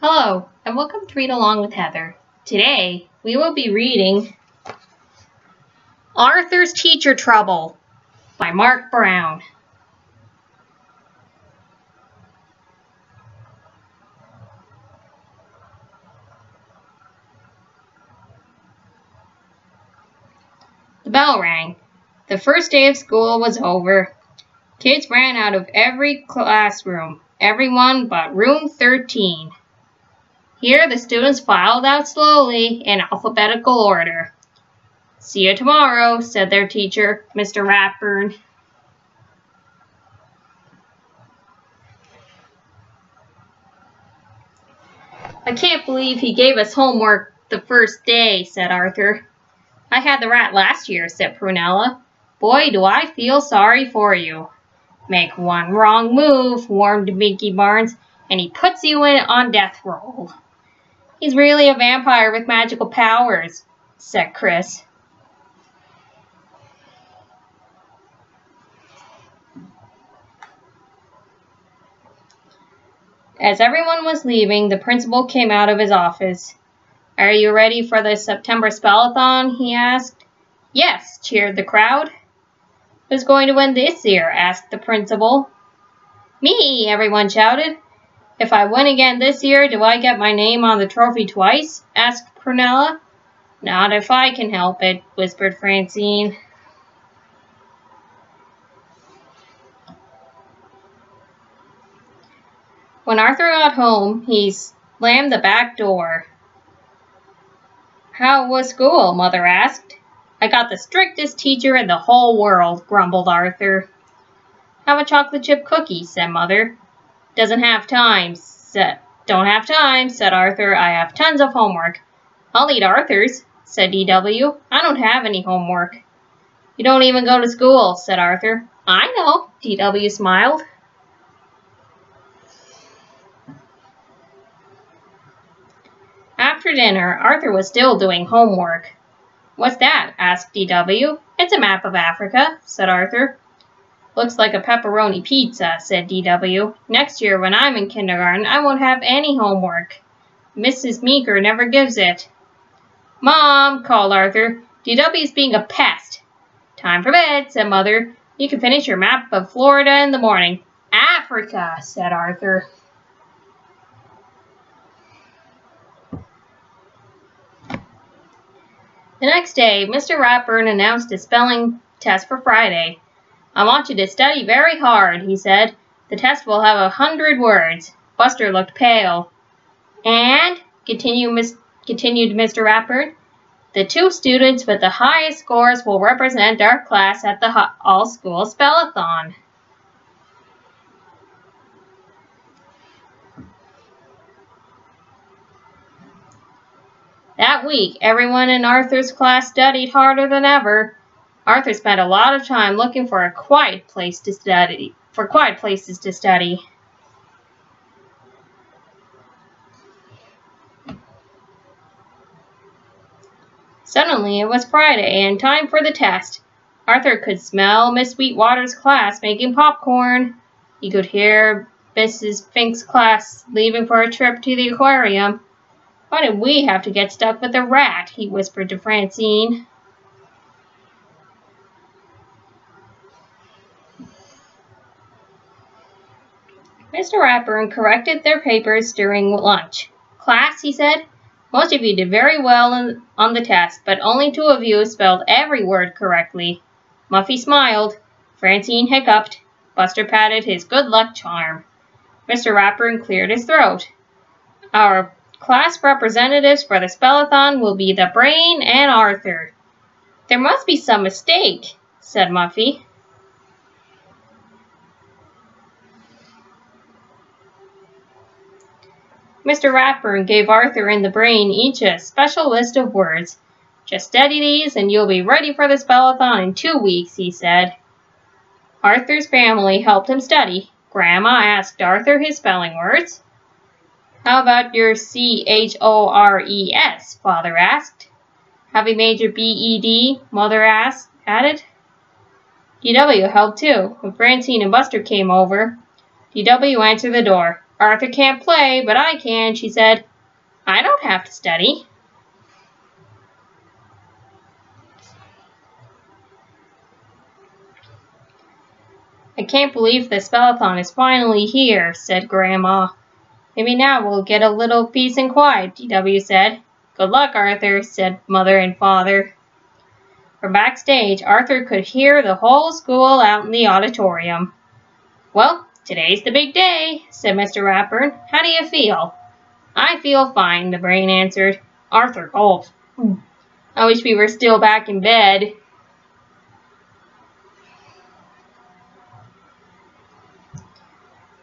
Hello, and welcome to Read Along with Heather. Today, we will be reading Arthur's Teacher Trouble by Mark Brown. The bell rang. The first day of school was over. Kids ran out of every classroom, everyone but room 13. Here, the students filed out slowly in alphabetical order. "See you tomorrow," said their teacher, Mr. Ratburn. "I can't believe he gave us homework the first day," said Arthur. "I had the rat last year," said Prunella. "Boy, do I feel sorry for you." "Make one wrong move," warned Binky Barnes, "and he puts you on death roll." "He's really a vampire with magical powers," said Chris. As everyone was leaving, the principal came out of his office. "Are you ready for the September Spellathon?" he asked. "Yes," cheered the crowd. "Who's going to win this year?" asked the principal. "Me!" everyone shouted. "If I win again this year, do I get my name on the trophy twice?" asked Prunella. "Not if I can help it," whispered Francine. When Arthur got home, he slammed the back door. "How was school?" Mother asked. "I got the strictest teacher in the whole world," grumbled Arthur. "Have a chocolate chip cookie," said Mother. Don't have time, said Arthur. "I have tons of homework." "I'll eat Arthur's," said DW. "I don't have any homework." "You don't even go to school," said Arthur. "I know," DW smiled. After dinner, Arthur was still doing homework. "What's that?" asked DW. "It's a map of Africa," said Arthur. "Looks like a pepperoni pizza," said DW. "Next year, when I'm in kindergarten, I won't have any homework. Mrs. Meeker never gives it." "Mom," called Arthur, "DW's being a pest." "Time for bed," said Mother. "You can finish your map of Florida in the morning." "Africa," said Arthur. The next day, Mr. Ratburn announced a spelling test for Friday. "I want you to study very hard," he said. "The test will have 100 words." Buster looked pale. "And," continued Mr. Ratburn, "the 2 students with the highest scores will represent our class at the all-school spellathon." That week, everyone in Arthur's class studied harder than ever. Arthur spent a lot of time looking for quiet places to study. Suddenly, it was Friday and time for the test. Arthur could smell Miss Sweetwater's class making popcorn. He could hear Mrs. Fink's class leaving for a trip to the aquarium. "Why did we have to get stuck with a rat?" he whispered to Francine. Mr. Ratburn corrected their papers during lunch. "Class," he said, "most of you did very well on the test, but only 2 of you spelled every word correctly." Muffy smiled. Francine hiccuped. Buster patted his good luck charm. Mr. Ratburn cleared his throat. "Our class representatives for the spellathon will be the Brain and Arthur." "There must be some mistake," said Muffy. Mr. Ratburn gave Arthur and the Brain each a special list of words. "Just study these and you'll be ready for the spellathon in 2 weeks," he said. Arthur's family helped him study. Grandma asked Arthur his spelling words. "How about your CHORES?" Father asked. "Have you made your BED?" Mother added. DW helped too. When Francine and Buster came over, DW answered the door. Arthur can't play, but I can, she said. I don't have to study. I can't believe the spellathon is finally here, said Grandma. Maybe now we'll get a little peace and quiet, DW said. Good luck, Arthur, said Mother and Father. From backstage, Arthur could hear the whole school out in the auditorium. Well, today's the big day, said Mr. Ratburn. How do you feel? I feel fine, the brain answered. Arthur gulped. I wish we were still back in bed.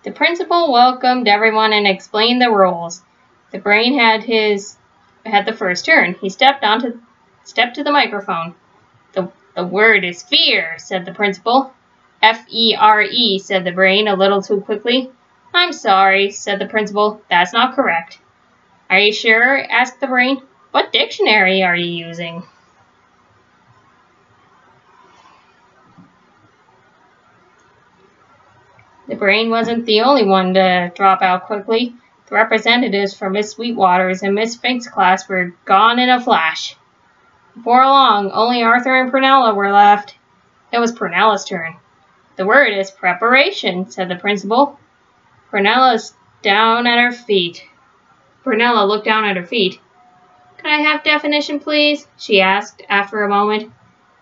The principal welcomed everyone and explained the rules. The brain had the first turn. He stepped to the microphone. The word is fear, said the principal. F-E-R-E, said the brain a little too quickly. I'm sorry, said the principal. That's not correct. Are you sure? Asked the brain. What dictionary are you using? The brain wasn't the only one to drop out quickly. The representatives from Miss Sweetwater's and Miss Fink's class were gone in a flash. Before long, only Arthur and Prunella were left. It was Prunella's turn. The word is preparation, said the principal. Prunella looked down at her feet. Could I have definition, please? She asked after a moment.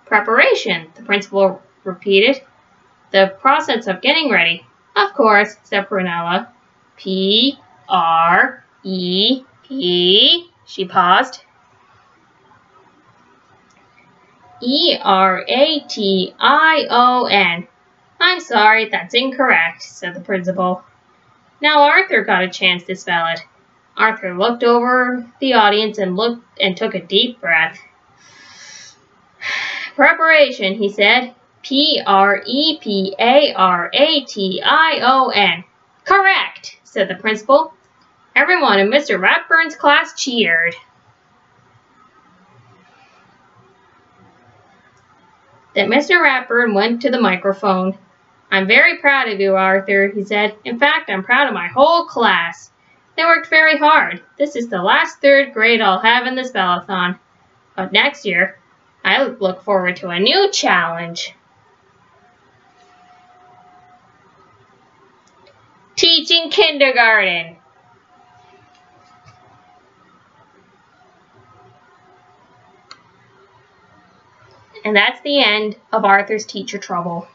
Preparation, the principal repeated. The process of getting ready. Of course, said Prunella. P-R-E-P. She paused. E-R-A-T-I-O-N. I'm sorry, that's incorrect, said the principal. Now Arthur got a chance to spell it. Arthur looked over the audience and took a deep breath. Preparation, he said. P-R-E-P-A-R-A-T-I-O-N. Correct, said the principal. Everyone in Mr. Ratburn's class cheered. Then Mr. Ratburn went to the microphone. I'm very proud of you, Arthur, he said. In fact, I'm proud of my whole class. They worked very hard. This is the last third grade I'll have in the spellathon. But next year, I look forward to a new challenge. Teaching kindergarten. And that's the end of Arthur's Teacher Trouble.